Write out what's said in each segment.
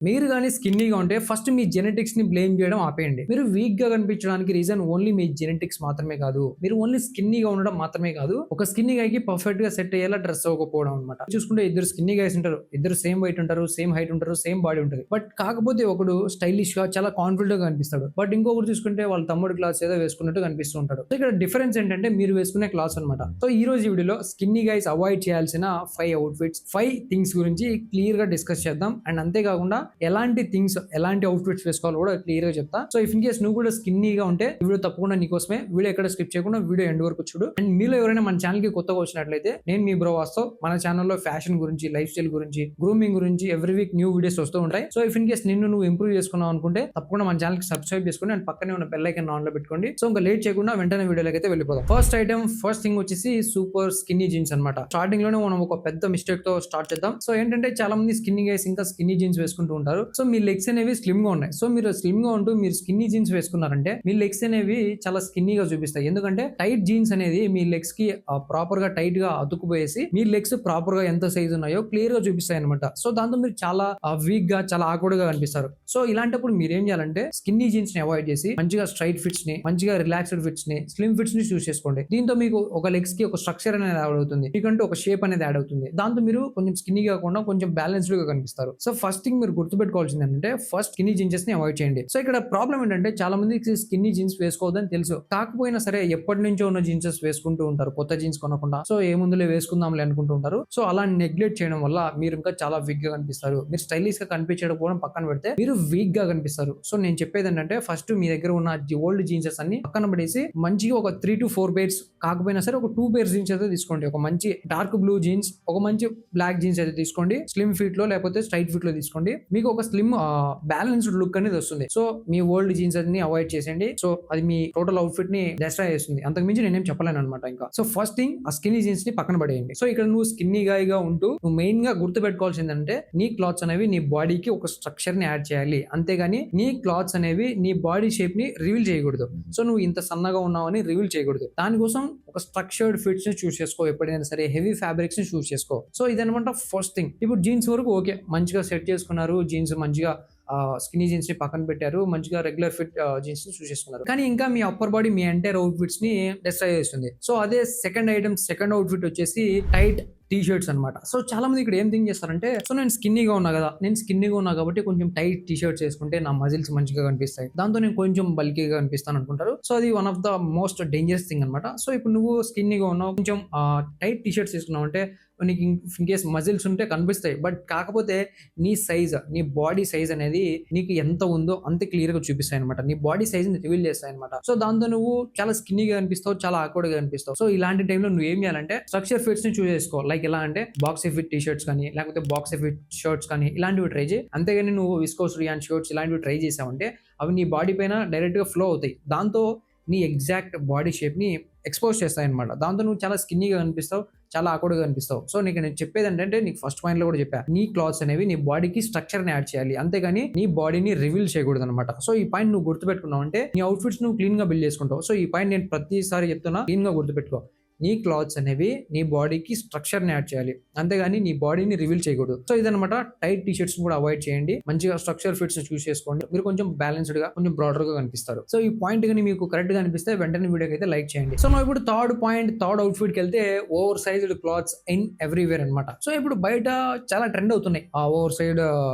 మీరు గాని స్కిన్నీగా ఉంటే ఫస్ట్ మీ జెనెటిక్స్ ని బ్లేమ్ చేయడం ఆపేయండి. మీరు వీక్ గా కనిపించడానికి రీజన్ ఓన్లీ మీ జెనెటిక్స్ మాత్రమే కాదు. మీరు ఓన్లీ స్కిన్నీగా ఉండడం మాత్రమే కాదు. ఒక స్కిన్నీ గైకి పర్ఫెక్ట్ గా సెట్ అయ్యేలా డ్రెస్ అవ్వకపోవడం అనమాట. చూసుకుంటే ఇద్దరు స్కిన్నీ గైస్ ఉంటారు. ఇద్దరు సేమ్ వెయిట్ ఉంటారు, సేమ్ హైట్ ఉంటారు, సేమ్ బాడీ ఉంటుంది. బట్ కాకపోతే ఒకడు స్టైలిష్ గా చాలా కాన్ఫిడెంట్ గా కనిపిస్తాడు. బట్ ఇంకొకరు చూసుకుంటే వాళ్ళ తమ్ముడు క్లాస్ ఏదో వేసుకున్నట్టు కనిపిస్తూ ఉంటాడు. సో ఇక్కడ డిఫరెన్స్ ఏంటంటే మీరు వేసుకునే క్లాస్ అనమాట. సో ఈ రోజు ఈ వీడియోలో స్కిన్నీ గైస్ అవాయిడ్ చేయాల్సిన 5 అవుట్ఫిట్స్, 5 థింగ్స్ గురించి క్లియర్ గా డిస్కస్ చేద్దాం. అండ్ అంతేకాకుండా ఎలాంటి థింగ్స్, ఎలాంటి అవుట్ఫిట్స్ వేసుకోవాలో కూడా క్లియర్ గా చెప్తా. సో ఇఫ్ ఇన్ కేస్ నువ్వు కూడా స్కిన్నీగా ఉంటే ఈ వీడియో తప్పకుండా నీకోసమే. వీడియో ఎక్కడ స్కిప్ చేయకుండా వీడియో ఎండ్ వరకు చూడు. అండ్ మీలో ఎవరైనా మన ఛానల్ కి కొత్తగా వచ్చినట్లయితే నేను మీ బ్రో వాస్తవ్. మన ఛానల్లో ఫ్యాషన్ గురించి, లైఫ్ స్టైల్ గురించి, గ్రూమింగ్ గురించి ఎవ్రీ వీక్ న్యూ వీడియోస్ వస్తూ ఉంటాయి. సో ఇఫ్ ఇన్ కేస్ నువ్వు ఇంప్రూవ్ చేసుకున్నావు అనుకుంటే తప్పకుండా మన ఛానల్ కి సబ్స్క్రైబ్ చేసుకోండి అండ్ పక్కనే ఉన్న బెల్ ఐకాన్ ఆన్ లో పెట్టుకోండి. సో ఇంకా లేట్ చేయకుండా వెంటనే వీడియోలోకి అయితే వెళ్ళిపోదాం. ఫస్ట్ థింగ్ వచ్చేసి సూపర్ స్కిన్నీ జీన్స్ అనమాట. స్టార్టింగ్ లోనే మనం ఒక పెద్ద మిస్టేక్ తో స్టార్ట్ చేద్దాం. సో ఏంటంటే చాలా మంది స్కిన్నీ గైస్ ఇంకా స్కిన్నీ జీన్స్ వేసుకుంటూ ఉంటారు. సో మీ లెగ్స్ అనేవి స్లిమ్ గా ఉన్నాయి. సో మీరు స్లిమ్ గా ఉంటూ మీరు స్కిన్నీ జీన్స్ వేసుకున్నారంటే మీ లెగ్స్ అనేవి చాలా స్కిన్నీగా చూపిస్తాయి. ఎందుకంటే టైట్ జీన్స్ అనేది మీ లెగ్స్ కి ప్రాపర్ గా టైట్ గా అతుక్కుపోయేసి మీ లెగ్స్ ప్రాపర్ గా ఎంత సైజ్ ఉన్నాయో క్లియర్ గా చూపిస్తాయి అనమాట. సో దాంతో మీరు చాలా వీక్ గా, చాలా ఆక్వర్డ్ గా కనిపిస్తారు. సో ఇలాంటప్పుడు మీరు ఏం చేయాలంటే స్కిన్నీ జీన్స్ ని అవాయిడ్ చేసి మంచిగా స్ట్రైట్ ఫిట్స్ ని, మంచిగా రిలాక్స్డ్ ఫిట్స్ ని, స్లిమ్ ఫిట్స్ ని చూస్ చేసుకోండి. దీంతో మీకు ఒక లెగ్స్ కి ఒక స్ట్రక్చర్ అనేది యాడ్ అవుతుంది, మీకంటే ఒక షేప్ అనేది యాడ్ అవుతుంది. దాంతో మీరు కొంచెం స్కిన్నీ కాకుండా కొంచెం బ్యాలెన్స్డ్ గా కనిపిస్తారు. సో ఫస్ట్ థింగ్ మీరు గుర్తుపెట్టుకోవాల్సింది ఏంటంటే ఫస్ట్ స్కిన్నీ జీన్స్ ని అవాయిడ్ చేయండి. సో ఇక్కడ ప్రాబ్లం ఏంటంటే చాలా మందికి స్కిన్నీ జీన్స్ వేసుకోవద్దని తెలుసు, కాకపోయినా సరే ఎప్పటి నుంచో ఉన్న జీన్సెస్ వేసుకుంటూ ఉంటారు, కొత్త జీన్స్ కొనకుండా. సో ఏ ముందులే వేసుకుందాంలే అనుకుంటూ ఉంటారు. సో అలా నెగ్లెక్ట్ చేయడం వల్ల మీరు ఇంకా చాలా వీక్ గా కనిపిస్తారు. మీరు స్టైలిష్ గా కనిపించకపోవడం పక్కన పెడితే మీరు వీక్ గా కనిపిస్తారు. సో నేను చెప్పేది ఏంటంటే ఫస్ట్ మీ దగ్గర ఉన్న ఓల్డ్ జీన్సెస్ అన్ని పక్కన పడేసి మంచిగా ఒక 3 to 4 పేర్స్, కాకపోయినా సరే ఒక 2 పేర్స్ జీన్స్ అయితే తీసుకోండి. ఒక మంచి డార్క్ బ్లూ జీన్స్, ఒక మంచి బ్లాక్ జీన్స్ అయితే తీసుకోండి. స్లిమ్ ఫిట్ లో లేకపోతే స్ట్రైట్ ఫిట్ లో తీసుకోండి. మీకు ఒక స్లిమ్ బ్యాలెన్స్డ్ లుక్ అనేది వస్తుంది. సో మీ ఓల్డ్ జీన్స్ అన్ని అవాయిడ్ చేసేయండి. సో అది మీ టోటల్ అవుట్ఫిట్ ని డిస్ట్రాయ్ చేస్తుంది. అంతకు మించి నేనేం చెప్పలేను అనమాట. ఇంకా సో ఫస్ట్ థింగ్ ఆ స్కిన్నీ జీన్స్ ని పక్కన పడేయండి. సో ఇక్కడ నువ్వు స్కిన్నీ గాయగా ఉంటూ నువ్వు మెయిన్ గా గుర్తు పెట్టుకోవాల్సింది అంటే నీ క్లాత్స్ అనేవి నీ బాడీకి ఒక స్ట్రక్చర్ ని యాడ్ చేయాలి. అంతేగాని నీ క్లాత్స్ అనేవి నీ బాడీ షేప్ ని రివీల్ చేయకూడదు. సో నువ్వు ఇంత సన్నగా ఉన్నావని రివీల్ చేయకూడదు. దానికోసం ఒక స్ట్రక్చర్డ్ ఫిట్స్ ని చూస్ చేసుకో. ఎప్పుడైనా సరే హెవీ ఫ్యాబ్రిక్స్ ని చూస్ చేసుకో. సో ఇదనమాట ఫస్ట్ థింగ్. ఇప్పుడు జీన్స్ వరకు ఓకే, మంచిగా సెట్ చేసుకున్నారు, జీన్స్ మంచిగా స్కిన్నీ జీన్స్ ని పక్కన పెట్టారు, మంచిగా రెగ్యులర్ ఫిట్ జీన్స్ ని చూస్ చేసుకున్నారు. కానీ ఇంకా మీ అప్పర్ బాడీ మీ ఎంటైర్ అవుట్ఫిట్స్ ని డిస్ట్రాయ్ చేస్తుంది. సో అదే సెకండ్ అవుట్ఫిట్ వచ్చేసి టైట్ టీ షర్ట్స్ అనమాట. సో చాలా మంది ఇక్కడ ఏం థింక్ చేస్తారంటే, సో నేను స్కిన్నీగా ఉన్నా కదా, నేను స్కిన్నీగా ఉన్నా కాబట్టి కొంచెం టైట్ టీ షర్ట్స్ వేసుకుంటే నా మజిల్స్ మంచిగా కనిపిస్తాయి, దాంతో నేను కొంచెం బల్కీగా కనిపిస్తాను అనుకుంటారు. సో అది one of the most dangerous thing అనమాట. సో ఇప్పుడు నువ్వు స్కిన్నీగా ఉన్నావు, కొంచెం టైట్ టీ షర్ట్స్ వేసుకున్నావు అంటే నీకు ఇన్ కేస్ మజిల్స్ ఉంటే కనిపిస్తాయి. బట్ కాకపోతే నీ సైజ్, నీ బాడీ సైజ్ అనేది నీకు ఎంత ఉందో అంత క్లియర్ గా చూపిస్తాయి అనమాట. నీ బాడీ సైజ్ ని రివీల్ చేస్తాయి అనమాట. సో దాంతో నువ్వు చాలా స్కిన్నీగా కనిపిస్తావు, చాలా ఆక్వర్డ్ గా కనిపిస్తావు. సో ఇలాంటి టైంలో నువ్వు ఏం చేయాలంటే స్ట్రక్చర్ ఫిట్స్ ని చూస్ చేసుకో. లైక్ ఎలా అంటే బాక్స్ ఫిట్ టీ షర్ట్స్ కానీ, లేకపోతే బాక్స్ ఫిట్ షర్ట్స్ కానీ ఇలాంటివి ట్రై చేయి. అంతేగాని నువ్వు విస్కోస్ రియాన్ షర్ట్స్ ఇలాంటివి ట్రై చేసావంటే అవి నీ బాడీ పైన డైరెక్ట్ గా ఫ్లో అవుతాయి. దాంతో నీ ఎగ్జాక్ట్ బాడీ షేప్ ని ఎక్స్పోజ్ చేస్తాయి అనమాట. దాంతో నువ్వు చాలా స్కిన్నీగా కనిపిస్తావు, చాలా ఆక్వర్డ్గా కనిపిస్తావు. సో నేను చెప్పేది ఏంటంటే, నీకు ఫస్ట్ పాయింట్ లో కూడా చెప్పా, నీ క్లాత్స్ అనేవి నీ బాడీకి స్ట్రక్చర్ ని యాడ్ చేయాలి, అంతేగాని నీ బాడీని రివీల్ చేయకూడదు అనమాట. సో ఈ పాయింట్ నువ్వు గుర్తుపెట్టుకున్నావు అంటే నీ అవుట్ఫిట్స్ నువ్వు క్లీన్ గా బిల్డ్ చేసుకుంటావు. సో ఈ పాయింట్ నేను ప్రతిసారి చెప్తున్నా, క్లీన్ గా గుర్తుపెట్టుకో. నీ క్లాత్స్ అనేవి నీ బాడీకి స్ట్రక్చర్ ని యాడ్ చేయాలి, అంతేగాని నీ బాడీని రివీల్ చేయకూడదు. సో ఇదనమాట. టైట్ టీ షర్ట్స్ కూడా అవాయిడ్ చేయండి, మంచిగా స్ట్రక్చర్ ఫిట్స్ చూస్ చేసుకోండి. మీరు కొంచెం బ్యాలెన్స్డ్ గా, కొంచెం బ్రాడర్ గా కనిపిస్తారు. సో ఈ పాయింట్ కానీ మీకు కరెక్ట్ గా అనిపిస్తే వెంటనే వీడియోకి అయితే లైక్ చేయండి. సో మనం ఇప్పుడు థర్డ్ అవుట్ఫిట్ కి వెళ్తే over sized clothes in everywhere అనమాట. సో ఇప్పుడు బయట చాలా ట్రెండ్ అవుతున్నాయి ఆ over side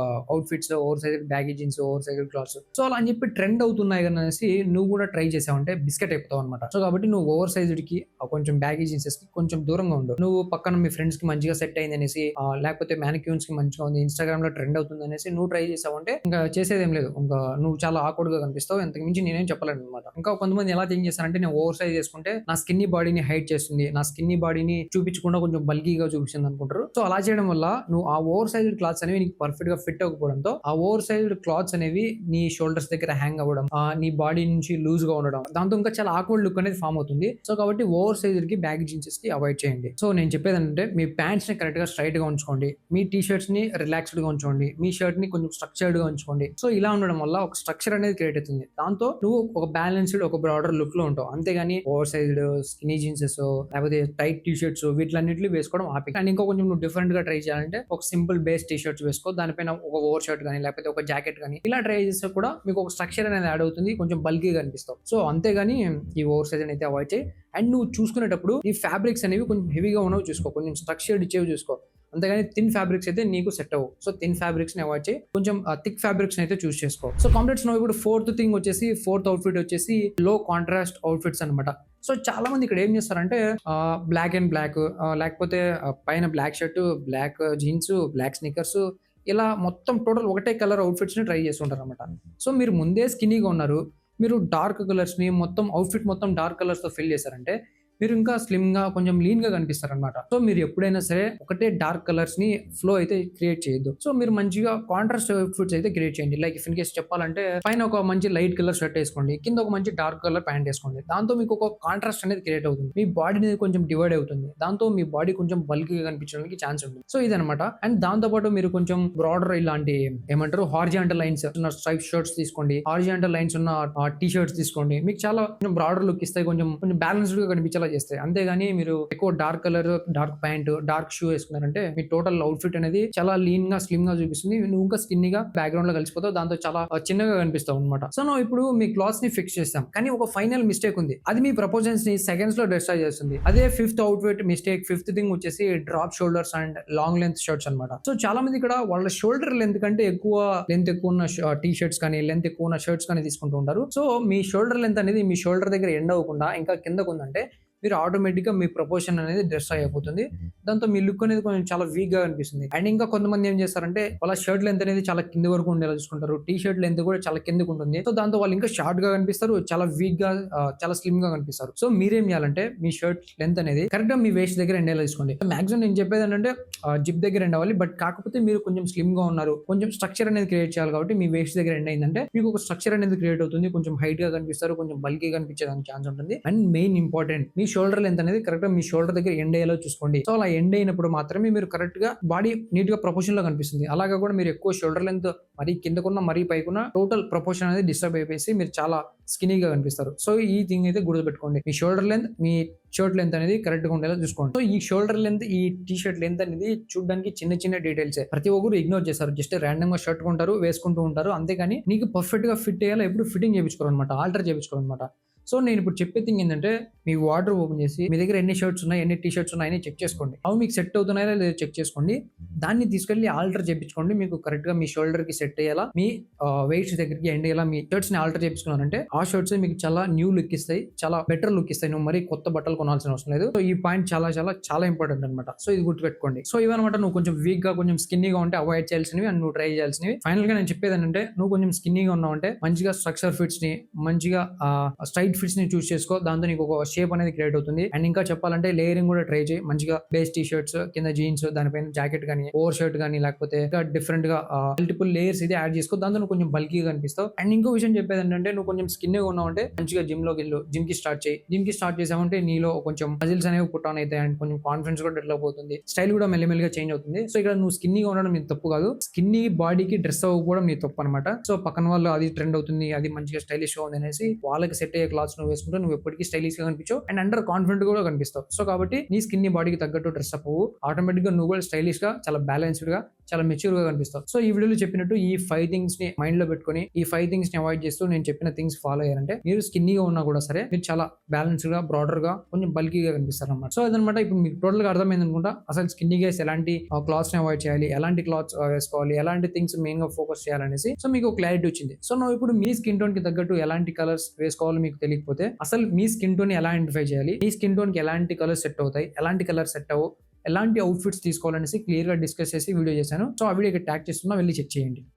outfits, over size baggy jeans, over size clothes. So అలా అని చెప్పి ట్రెండ్ అవుతున్నాయి అనేసి నువ్వు కూడా ట్రై చేసావంటే బిస్కెట్ అయిపోతావు అనమాట. సో కాబట్టి నువ్వు ఓవర్ సైజ్డ్ కి కొంచెం బ్యాగీ జీన్సెస్ కి కొంచెం దూరంగా ఉండు. నువ్వు పక్కన మీ ఫ్రెండ్స్ కి మంచిగా సెట్ అయింది అనేసి, లేకపోతే మ్యానిక్యూన్స్ కి మంచిగా ఉంది, ఇన్స్టాగ్రామ్ లో ట్రెండ్ అవుతుంది అనేసి నువ్వు ట్రై చేసావంటే ఇంకా చేసేదేం లేదు. ఇంకా నువ్వు చాలా ఆక్వర్డ్ గా కనిపిస్తావు. ఎంతకు మించి నేనేం చెప్పలేను అనమాట. ఇంకా కొంతమంది ఎలా థింక్ చేస్తారంటే, నేను ఓవర్ సైజ్ చేసుకుంటే నా స్కిన్నీ బాడీని హైడ్ చేస్తుంది, నా స్కిన్నీ బాడీని చూపించకుండా కొంచెం బల్కీగా చూపిస్తుంది అనుకుంటారు. సో అలా చేయడం వల్ల నువ్వు ఆ ఓవర్ సైజ్డ్ క్లాత్స్ అనేవి నీకు పర్ఫెక్ట్ గా ఫిట్ అవ్వకపోవడంతో ఆ ఓవర్ సైజ్డ్ క్లాత్స్ అనేవి నీ షోల్డర్స్ దగ్గర హ్యాంగ్ అవ్వడం, నీ బాడీ నుంచి లూజ్ గా ఉండడం, దాంతో ఇంకా చాలా ఆక్వర్డ్ లుక్ అనేది ఫామ్ అవుతుంది. సో కాబట్టి ఓవర్ సైజ్ కి బ్యాగ్ జీన్సెస్ కి అవాయిడ్ చేయండి. సో నేను చెప్పేది ఏంటంటే మీ ప్యాంట్స్ ని కరెక్ట్ గా స్ట్రైట్ గా ఉంచుకోండి, మీ టీ షర్ట్స్ ని రిలాక్స్డ్ గా ఉంచుకోండి, మీ షర్ట్ ని కొంచెం స్ట్రక్చర్డ్ గా ఉంచుకోండి. సో ఇలా ఉండడం వల్ల ఒక స్ట్రక్చర్ అనేది క్రియేట్ అవుతుంది. దాంతో నువ్వు ఒక బ్యాలెన్స్డ్ ఒక బ్రాడర్ లుక్ లో ఉంటావు. అంతేగాని ఓవర్ సైజ్డ్ స్కినీ జీన్సెస్ లేకపోతే టైట్ టీ షర్ట్స్ వీటిలన్నింటినీ వేసుకోవడం ఆపి. అండ్ ఇంకా కొంచెం నువ్వు డిఫరెంట్ గా ట్రై చేయాలంటే ఒక సింపుల్ బేస్ టీ షర్ట్స్ వేసుకో, దానిపైన ఒక ఓవర్ షర్ట్ కానీ లేకపోతే ఒక జాకెట్ కానీ ఇలా ట్రై చేస్తే కూడా మీకు ఒక స్ట్రక్చర్ అనేది యాడ్ అవుతుంది, కొంచెం బల్కీగా అనిపిస్తావు. సో అంతేగాని ఈ ఓవర్ సైజ్ అయితే అవాయిడ్ చేయి. అండ్ నువ్వు చూసుకునేటప్పుడు ఈ ఫ్యాబ్రిక్స్ అనేవి కొంచెం హెవీగా ఉన్నవి చూసుకో, కొంచెం స్ట్రక్చర్డ్ ఇచ్చేవి చూసుకో. అంతేగాని థిన్ ఫ్యాబ్రిక్స్ అయితే నీకు సెట్ అవ్వవు. సో థిన్ ఫ్యాబ్రిక్స్ ని అవాయిడ్ చేయి, కొంచెం థిక్ ఫ్యాబ్రిక్స్ అయితే చూస్ చేసుకో. సో కంప్లీట్స్ నువ్వు ఇప్పుడు ఫోర్త్ అవుట్ఫిట్ వచ్చేసి లో కాంట్రాస్ట్ అవుట్ఫిట్స్ అనమాట. సో చాలా మంది ఇక్కడ ఏం చేస్తారంటే బ్లాక్ అండ్ బ్లాక్ లేకపోతే పైన black shirt, black jeans, black sneakers ఇలా మొత్తం టోటల్ ఒకటే కలర్ అవుట్ఫిట్స్ ని ట్రై చేస్తుంటారు అనమాట. సో మీరు ముందే స్కిన్నీగా ఉన్నారు, మీరు డార్క్ కలర్స్ ని మొత్తం అవుట్ఫిట్ మొత్తం డార్క్ కలర్స్ తో ఫిల్ చేశారంటే మీరు ఇంకా స్లిమ్ గా కొంచెం లీన్ గా కనిపిస్తారు అనమాట. సో మీరు ఎప్పుడైనా సరే ఒకటే డార్క్ కలర్స్ ని ఫ్లో అయితే క్రియేట్ చేయొద్దు. సో మీరు మంచిగా కాంట్రాస్ట్ అవుట్ఫిట్స్ అయితే క్రియేట్ చేయండి. లైక్ ఇన్ కేస్ చెప్పాలంటే పైన ఒక మంచి లైట్ కలర్ షర్ట్ వేసుకోండి, కింద ఒక మంచి డార్క్ కలర్ ప్యాంట్ వేసుకోండి. దాంతో మీకు ఒక కాంట్రాస్ట్ అనేది క్రియేట్ అవుతుంది, మీ బాడీ అనేది కొంచెం డివైడ్ అవుతుంది, దాంతో మీ బాడీ కొంచెం బల్కీగా కనిపించడానికి ఛాన్స్ ఉంటుంది. సో ఇదనమాట. అండ్ దాంతో పాటు మీరు కొంచెం బ్రాడర్ ఇలాంటి ఏమంటారు హారిజాంటల్ లైన్స్ ఉన్న స్ట్రైప్ షర్ట్స్ తీసుకోండి, హారిజాంటల్ లైన్స్ ఉన్న టీ షర్ట్స్ తీసుకోండి. మీకు చాలా బ్రాడర్ లుక్ ఇస్తాయి, కొంచెం బ్యాలెన్స్డ్ గా కనిపించేలా చేస్తాయి. అంతేగాని మీరు ఎక్కువ dark colour, dark pant, dark shoe వేసుకున్నారంటే మీ టోటల్ అవుట్ఫిట్ అనేది చాలా లీన్ గా స్లిమ్ గా చూపిస్తుంది, నువ్వు ఇంకా స్కిన్నీగా బ్యాక్గ్రౌండ్ లో కలిసిపోతావు, దాంతో చాలా చిన్నగా కనిపిస్తావు అనమాట. సో నువ్వు ఇప్పుడు మీ క్లాత్స్ ని ఫిక్స్ చేస్తాం, కానీ ఒక ఫైనల్ మిస్టేక్ ఉంది, అది మీ ప్రపోజల్స్ ని సెకండ్స్ లో డిస్ట్రాయ్ చేస్తుంది. అదే fifth outfit mistake. Fifth thing వచ్చేసి drop shoulders and long length shirts అనమాట. సో చాలా మంది ఇక్కడ వాళ్ళ షోల్డర్ లెంత్ కంటే లెంత్ ఎక్కువ ఉన్న టీ షర్ట్స్ కానీ లెంత్ ఎక్కువ ఉన్న షర్ట్స్ కానీ తీసుకుంటూ ఉంటారు. సో మీ షోల్డర్ లెంత్ అనేది మీ షోల్డర్ దగ్గర ఎండ్ అవ్వకుండా ఇంకా కిందకు ఉందంటే మీరు ఆటోమేటిక్గా మీ ప్రపోర్షన్ అనేది డ్రెస్ అయిపోతుంది, దాంతో మీ లుక్ అనేది కొంచెం చాలా వీక్ గా అనిపిస్తుంది. అండ్ ఇంకా కొంతమంది ఏం చేస్తారంటే వాళ్ళ షర్ట్ లెంత్ అనేది చాలా కింది వరకు ఉండేలా చూసుకుంటారు, టీ షర్ట్ లెంత్ కూడా చాలా కిందకు ఉంటుంది. సో దాంతో వాళ్ళు ఇంకా షార్ట్ గా కనిపిస్తారు, చాలా వీక్ గా చాలా స్లిమ్ గా కనిపిస్తారు. సో మీరేం చేయాలంటే మీ షర్ట్ లెంత్ అనేది కరెక్ట్ గా మీ వేస్ట్ దగ్గర ఎండేలా తీసుకోండి. మాక్సిమం నేను చెప్పేది ఏంటంటే జిప్ దగ్గర ఎండ్ అవ్వాలి, బట్ కాకపోతే మీరు కొంచెం స్లిమ్ గా ఉన్నారు, కొంచెం స్ట్రక్చర్ అనేది క్రియేట్ చేయాలి కాబట్టి మీ వేస్ట్ దగ్గర ఎండ్ అయిందంటే మీకు ఒక స్ట్రక్చర్ అనేది క్రియేట్ అవుతుంది, కొంచెం హైట్ గా కనిపిస్తారు, కొంచెం బల్కీ కనిపించడానికి ఛాన్స్ ఉంటుంది. And main important, me shoulder length అనేది కరెక్ట్ గా మీ షోల్డర్ దగ్గర ఎండ్ అయ్యేలా చూసుకోండి. సో అలా ఎండ్ అయినప్పుడు మాత్రమే మీరు కరెక్ట్ గా బాడీ నీట్ గా ప్రపోర్షన్ లో కనిపిస్తుంది. అలాగా కూడా మీరు ఎక్కువ షోల్డర్ లెంత్ మరీ కిందకున్న మరీ పైకున్న టోటల్ ప్రపోర్షన్ అనేది డిస్టర్బ్ అయిపోయి మీరు చాలా స్కినీగా కనిపిస్తారు. సో ఈ థింగ్ అయితే గుర్తుపెట్టుకోండి, మీ షోల్డర్ లెంత్ మీ షర్ట్ లెంత్ అనేది కరెక్ట్ గా ఉండేలా చూసుకోండి. సో ఈ షోల్డర్ లెంత్, ఈ టీ షర్ట్ లెంత్ అనేది చూడడానికి చిన్న చిన్న డీటెయిల్స్ ప్రతి ఒక్కరు ఇగ్నోర్ చేస్తారు, జస్ట్ ర్యాండమ్ గా షర్ట్ కొంటారు, వేసుకుంటూ ఉంటారు, అంతేగాని నీకు పర్ఫెక్ట్ గా ఫిట్ అయ్యేలా ఎప్పుడు ఫిట్టింగ్ చేయించుకోరు అనమాట, ఆల్టర్ చేయించుకోరు అనమాట. సో నేను ఇప్పుడు చెప్పే థింగ్ ఏంటంటే మీ వార్డ్రోబ్ ఓపెన్ చేసి మీ దగ్గర ఎన్ని షర్ట్స్ ఉన్నాయి, ఎన్ని టీ షర్ట్స్ ఉన్నాయని చెక్ చేసుకోండి. అవి మీకు సెట్ అవుతున్నాయా లేదా చెక్ చేసుకోండి, దాన్ని తీసుకెళ్లి ఆల్టర్ చేయించుకోండి. మీకు కరెక్ట్ గా మీ షోల్డర్ కి సెట్ అయ్యేలా, మీ వెయిట్స్ దగ్గరికి ఎండ్ అయ్యేలా మీ షర్ట్స్ ని ఆల్టర్ చేయించుకున్నారంటే ఆ షర్ట్స్ మీకు చాలా న్యూ లుక్ ఇస్తాయి, చాలా బెటర్ లుక్ ఇస్తాయి, నువ్వు మరి కొత్త బట్టలు కొనాల్సిన అవసరం లేదు. సో ఈ పాయింట్ చాలా చాలా చాలా ఇంపార్టెంట్ అనమాట. సో ఇది గుర్తుపెట్టుకోండి. సో ఇవన్నమాట నువ్వు కొంచెం వీక్ గా కొంచెం స్కిన్నీగా ఉంటే అవాయిడ్ చేయాల్సినవి అండ్ నువ్వు ట్రై చేయాల్సినవి. ఫైనల్ గా నేను చెప్పేది ఏంటంటే నువ్వు కొంచెం స్కిన్నీగా ఉన్నావు అంటే మంచిగా స్ట్రక్చర్ ఫిట్స్ ని, మంచిగా స్ట్రైట్ ఫిట్స్ ని చూస్ చేసుకో, దాంతో నీకు ఒక షేప్ అనేది క్రియేట్ అవుతుంది. అండ్ ఇంకా చెప్పాలంటే లేయరింగ్ కూడా ట్రై చేయి, మంచిగా బేస్ టీ షర్ట్స్ కింద జీన్స్, దానిపైన జాకెట్ కానీ ఓవర్ షర్ట్ కానీ లేకపోతే డిఫరెంట్ గా మల్టిపుల్ లేయర్స్ ఇది యాడ్ చేసుకో, దాంతో నువ్వు కొంచెం బల్కీగా కనిపిస్తావు. అండ్ ఇంకో విషయం చెప్పేది ఏంటంటే నువ్వు కొంచెం స్కిన్ ఉన్నావు అంటే మంచిగా జిమ్ లోకి వెళ్ళు, జిమ్ కి స్టార్ట్ చేయి. జిమ్ కి స్టార్ట్ చేసామంటే నీలో కొంచెం మజిల్స్ అనేవి పుట్ ఆన్ అవుతాయి అండ్ కొంచెం కాన్ఫిడెన్స్ కూడా డెవలప్ అవుతుంది, స్టైల్ కూడా మెల్లిమెల్లిగా చేంజ్ అవుతుంది. సో ఇక్కడ నువ్వు స్కిన్నీగా ఉండడం నీ తప్పు కాదు, స్కిన్నీ బాడీకి డ్రెస్ అవ్వకపోవడం నీ తప్పు అనమాట. సో పక్కన వాళ్ళు అది ట్రెండ్ అవుతుంది, అది మంచిగా స్టైలిష్ గా ఉంది అనేసి వాళ్ళకి సెట్ అయ్యే క్లాత్స్ నువ్వు వేసుకుంటే నువ్వు ఎప్పటికీ స్టైలిష్ గా కనిపించావు అండ్ అండర్ కాన్ఫిడెంట్ కూడా కనిపిస్తావు. సో కాబట్టి నీ స్కిన్ నీ బాడీకి తగ్గట్టు డ్రెస్ అప్ ఆటోమేటిక్ గా నువ్వు కూడా స్టైలిష్ గా, చాలా బ్యాలెన్స్డ్ గా, చాలా మెచ్యూర్ గా కనిపిస్తావు. సో ఈ వీడియోలో చెప్పినట్టు ఈ 5 థింగ్స్ ని మైండ్ లో పెట్టుకుని ఈ 5 థింగ్స్ ని అవాయిడ్ చేస్తూ నేను చెప్పిన థింగ్స్ ఫాలో అయ్యారంటే మీరు స్కిన్నీగా ఉన్నా కూడా సరే మీరు చాలా బ్యాలెన్స్డ్ గా, బ్రాడర్ గా, కొంచెం బల్కీగా కనిపిస్తారు అనమాట. సో అదనమాట. ఇప్పుడు మీకు టోటల్ గా అర్థమైంది అనుకుంటా అసలు స్కిన్నీగా ఎలాంటి క్లాత్స్ ని అవాయిడ్ చేయాలి, ఎలాంటి క్లాత్స్ వేసుకోవాలి, ఎలాంటి థింగ్స్ మెయిన్ గా ఫోకస్ చేయాలనేసి. సో మీకు క్లారిటీ వచ్చింది. సో నువ్వు ఇప్పుడు మీ స్కిన్ టోన్ కి తగ్గట్టు ఎలాంటి కలర్స్ వేసుకోవాలో మీకు తెలియకపోతే అసలు మీ స్కిన్ టోన్ ఎలా ఐడెంటిఫై చేయాలి, మీ స్కిన్ టోన్ కి ఎలాంటి కలర్స్ సెట్ అవుతాయి, ఎలాంటి కలర్ సెట్ అవ్వు, ఎలాంటి అవుట్ఫిట్స్ తీసుకోవాలనేసి క్లియర్ గా డిస్కస్ చేసి వీడియో చేశాను. సో ఆ వీడియోకి ట్యాగ్ చేస్తున్నా, వెళ్ళి చెక్ చేయండి.